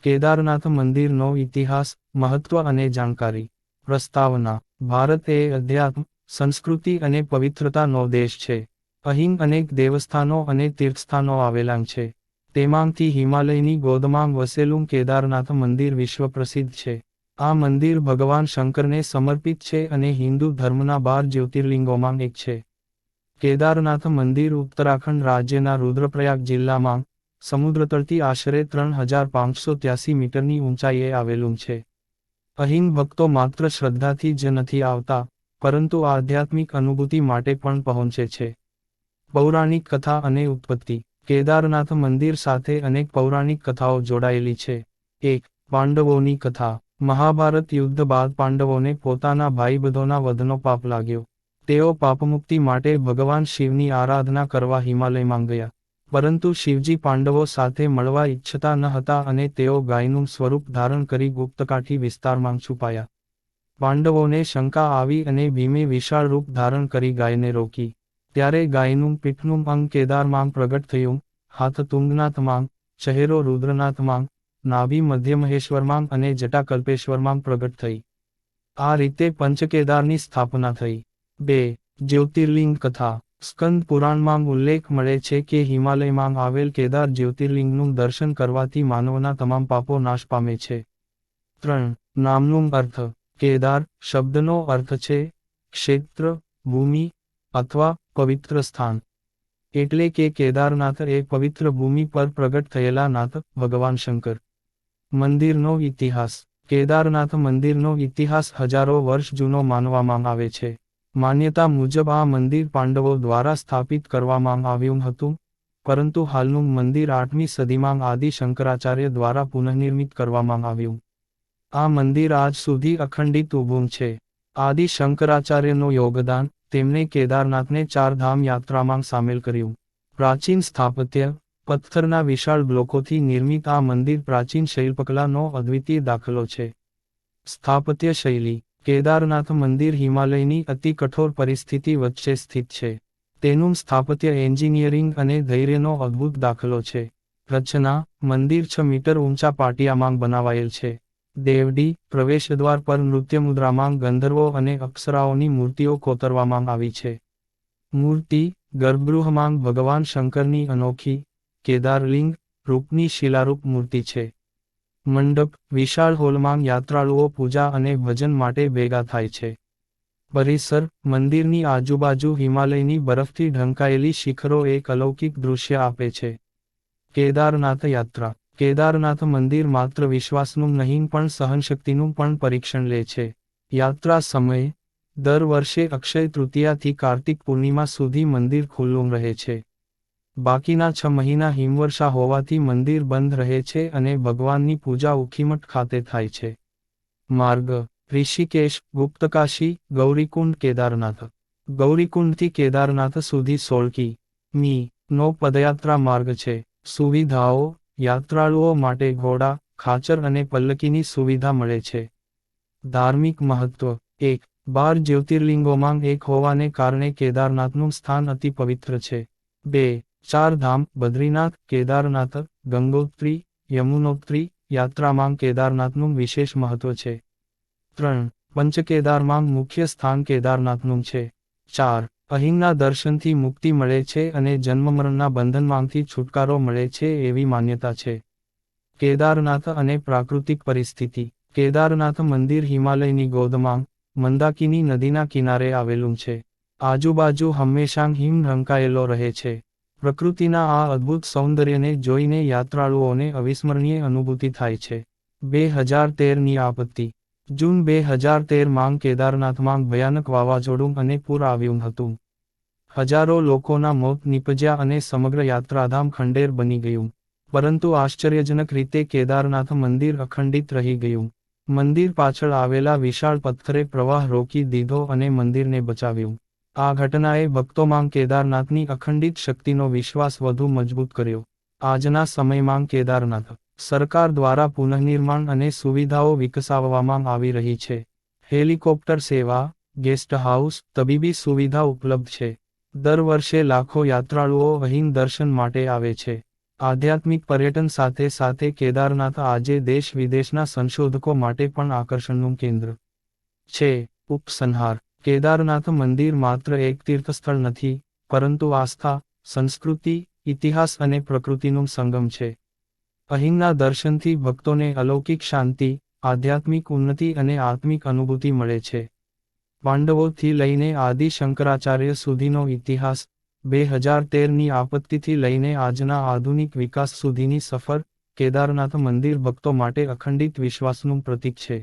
કેદારનાથ મંદિરનો ઇતિહાસ, મહત્વ અને જાણકારી. પ્રસ્તાવના. ભારત એ અધ્યાત્મ, સંસ્કૃતિ અને પવિત્રતાનો દેશ છે. અહીં અનેક દેવસ્થાનો અને તીર્થસ્થાનો આવેલાં છે. તેમાંથી હિમાલયની ગોદમાં વસેલું કેદારનાથ મંદિર વિશ્વ પ્રસિદ્ધ છે. આ મંદિર ભગવાન શંકરને સમર્પિત છે અને હિન્દુ ધર્મના 12 જ્યોતિર્લિંગોમાં એક છે. કેદારનાથ મંદિર ઉત્તરાખંડ રાજ્યના રુદ્રપ્રયાગ જિલ્લામાં, સમુદ્રતળથી આશરે 3583 મીટરની ઊંચાઈએ આવેલું છે. અહીં ભક્તો માત્ર શ્રદ્ધાથી જ નથી આવતા, પરંતુ આધ્યાત્મિક અનુભૂતિ માટે પણ પહોંચે છે. પૌરાણિક કથા અને ઉત્પત્તિ. કેદારનાથ મંદિર સાથે અનેક પૌરાણિક કથાઓ જોડાયેલી છે. 1. પાંડવોની કથા. મહાભારત યુદ્ધ બાદ પાંડવોને પોતાના ભાઈબંધોના વધનો પાપ લાગ્યો. તેઓ પાપમુક્તિ માટે ભગવાન શિવની આરાધના કરવા હિમાલયમાં ગયા. પરંતુ શિવજી પાંડવો સાથે મળવા ઈચ્છતા ન હતા અને તેઓ ગાયનું સ્વરૂપ ધારણ કરી ગુપ્તકાઠી વિસ્તારમાં છુપાયા. પાંડવોને શંકા આવી અને ભીમે વિશાળ રૂપ ધારણ કરી ગાયને રોકી. ત્યારે ગાયનું પીઠનું અંગ કેદારમાં પ્રગટ થયું, હાથ તુંગનાથમાં, ચહેરો રુદ્રનાથમાં, નાભી મધ્યમહેશ્વરમાં અને જટા કલ્પેશ્વરમાં પ્રગટ થઈ. આ રીતે પંચકેદારની સ્થાપના થઈ. 2. જ્યોતિર્લિંગ કથા. સ્કંદ પુરાણમાં ઉલ્લેખ મળે છે કે હિમાલયમાં આવેલ કેદાર જ્યોતિર્લિંગનું દર્શન કરવાથી માનવના તમામ પાપો નાશ પામે છે. 3. નામનું અર્થ. કેદાર શબ્દનો અર્થ છે ક્ષેત્ર, ભૂમિ અથવા પવિત્ર સ્થાન. એટલે કે કેદારનાથ એ પવિત્ર ભૂમિ પર પ્રગટ થયેલા નાથ ભગવાન શંકર. મંદિરનો ઇતિહાસ. કેદારનાથ મંદિરનો ઇતિહાસ હજારો વર્ષ જૂનો માનવામાં આવે છે. માન્યતા મુજબ આ મંદિર પાંડવો દ્વારા સ્થાપિત કરવામાં આવ્યું હતું, પરંતુ હાલનું મંદિર 8મી સદીમાં આદિ શંકરાચાર્ય દ્વારા પુનઃનિર્મિત કરવામાં આવ્યું. આ મંદિર આજ સુધી અખંડિત ઊભું છે. આદિ શંકરાચાર્યનું યોગદાન, તેમણે કેદારનાથને 4 ધામ યાત્રામાં સામેલ કર્યું. પ્રાચીન સ્થાપત્ય. પથ્થરના વિશાળ બ્લોકોથી નિર્મિત આ મંદિર પ્રાચીન શૈલ્પકલાનો અદ્વિતીય દાખલો છે. સ્થાપત્ય શૈલી. કેદારનાથ મંદિર હિમાલયની અતિ કઠોર પરિસ્થિતિ વચ્ચે સ્થિત છે. તેનું સ્થાપત્ય એન્જિનિયરિંગ અને ધૈર્યનો અદ્ભુત દાખલો છે. રચના. મંદિર 6 મીટર ઊંચા પાટિયામાં બનાવાયેલ છે. દેવડી. પ્રવેશદ્વાર પર નૃત્યમુદ્રામાં ગંધર્વો અને અપ્સરાઓની મૂર્તિઓ કોતરવામાં આવી છે. મૂર્તિ. ગર્ભગૃહમાં ભગવાન શંકરની અનોખી, કેદારલિંગ રૂપની શિલારૂપ મૂર્તિ છે. મંડપ. વિશાળ હોલમાં યાત્રાળુઓ પૂજા અને ભજન માટે ભેગા થાય છે. પરિસર. મંદિરની આજુબાજુ હિમાલયની બરફથી ઢંકાયેલી શિખરો એક અલૌકિક દૃશ્ય આપે છે. કેદારનાથ યાત્રા. કેદારનાથ મંદિર માત્ર વિશ્વાસનું નહીં પણ સહનશક્તિનું પણ પરીક્ષણ લે છે. યાત્રા સમયે. દર વર્ષે અક્ષય તૃતીયાથી કાર્તિક પૂર્ણિમા સુધી મંદિર ખુલ્લું રહે છે. બાકીના 6 મહિના હિમવર્ષા હોવાથી મંદિર બંધ રહે છે અને ભગવાનની પૂજા ઉખીમઠ ખાતે થાય છે. માર્ગ. ઋષિકેશ, ગુપ્તકાશી, ગૌરીકુંડ, કેદારનાથ. ગૌરીકુંડથી કેદારનાથ સુધી 16 કિ.મી. નો પદયાત્રા માર્ગ છે. સુવિધાઓ. યાત્રાળુઓ માટે ઘોડા, ખાચર અને પલ્લકીની સુવિધા મળે છે. ધાર્મિક મહત્વ. 1. 12 જ્યોતિર્લિંગોમાં એક હોવાને કારણે કેદારનાથનું સ્થાન અતિ પવિત્ર છે. 2. 4 ધામ, બદ્રીનાથ, કેદારનાથ, ગંગોત્રી, યમુનોત્રી યાત્રામાં કેદારનાથનું વિશેષ મહત્વ છે. 3. પંચકેદારમાં મુખ્ય સ્થાન કેદારનાથનું છે. 4. અહીંના દર્શનથી મુક્તિ મળે છે અને જન્મમરણના બંધનમાંથી છુટકારો મળે છે એવી માન્યતા છે. કેદારનાથ અને પ્રાકૃતિક પરિસ્થિતિ. કેદારનાથ મંદિર હિમાલયની ગોદમાં, મંદાકિની નદીના કિનારે આવેલું છે. આજુબાજુ હંમેશાં હિમ ઢંકાયેલો રહે છે. પ્રકૃતિના આ અદ્ભુત સૌંદર્યને જોઈને યાત્રાળુઓને અવિસ્મરણીય અનુભૂતિ થાય છે. 2013ની આપત્તિ. જૂન 2013માં કેદારનાથમાં ભયાનક વાવાઝોડું અને પૂર આવ્યું હતું. હજારો લોકોના મોત નીપજ્યા અને સમગ્ર યાત્રાધામ ખંડેર બની ગયું. પરંતુ આશ્ચર્યજનક રીતે કેદારનાથ મંદિર અખંડિત રહી ગયું. મંદિર પાછળ આવેલા વિશાળ પથ્થરે પ્રવાહ રોકી દીધો અને મંદિરને બચાવ્યું. આ ઘટનાએ ભક્તોમાં કેદારનાથની અખંડિત શક્તિનો વિશ્વાસ વધુ મજબૂત કર્યો. આજના સમયમાં કેદારનાથ સરકાર દ્વારા પુનઃનિર્માણ અને સુવિધાઓ વિકસાવવામાં આવી રહી છે. હેલિકોપ્ટર સેવા, ગેસ્ટ હાઉસ, તબીબી સુવિધા ઉપલબ્ધ છે. દર વર્ષે લાખો યાત્રાળુઓ અહીં દર્શન માટે આવે છે. આધ્યાત્મિક પર્યટન સાથે સાથે કેદારનાથ આજે દેશ વિદેશના સંશોધકો માટે પણ આકર્ષણનું કેન્દ્ર છે. ઉપસંહાર: કેદારનાથ મંદિર માત્ર એક તીર્થસ્થળ નથી, પરંતુ આસ્થા, સંસ્કૃતિ, ઇતિહાસ અને પ્રકૃતિનું સંગમ છે. અહીંના દર્શનથી ભક્તોને અલૌકિક શાંતિ, આધ્યાત્મિક ઉન્નતિ અને આત્મિક અનુભૂતિ મળે છે. પાંડવોથી લઈને આદિ શંકરાચાર્ય સુધીનો ઇતિહાસ, 2013ની આપત્તિથી લઈને આજના આધુનિક વિકાસ સુધીની સફર, કેદારનાથ મંદિર ભક્તો માટે અખંડિત વિશ્વાસનું પ્રતીક છે.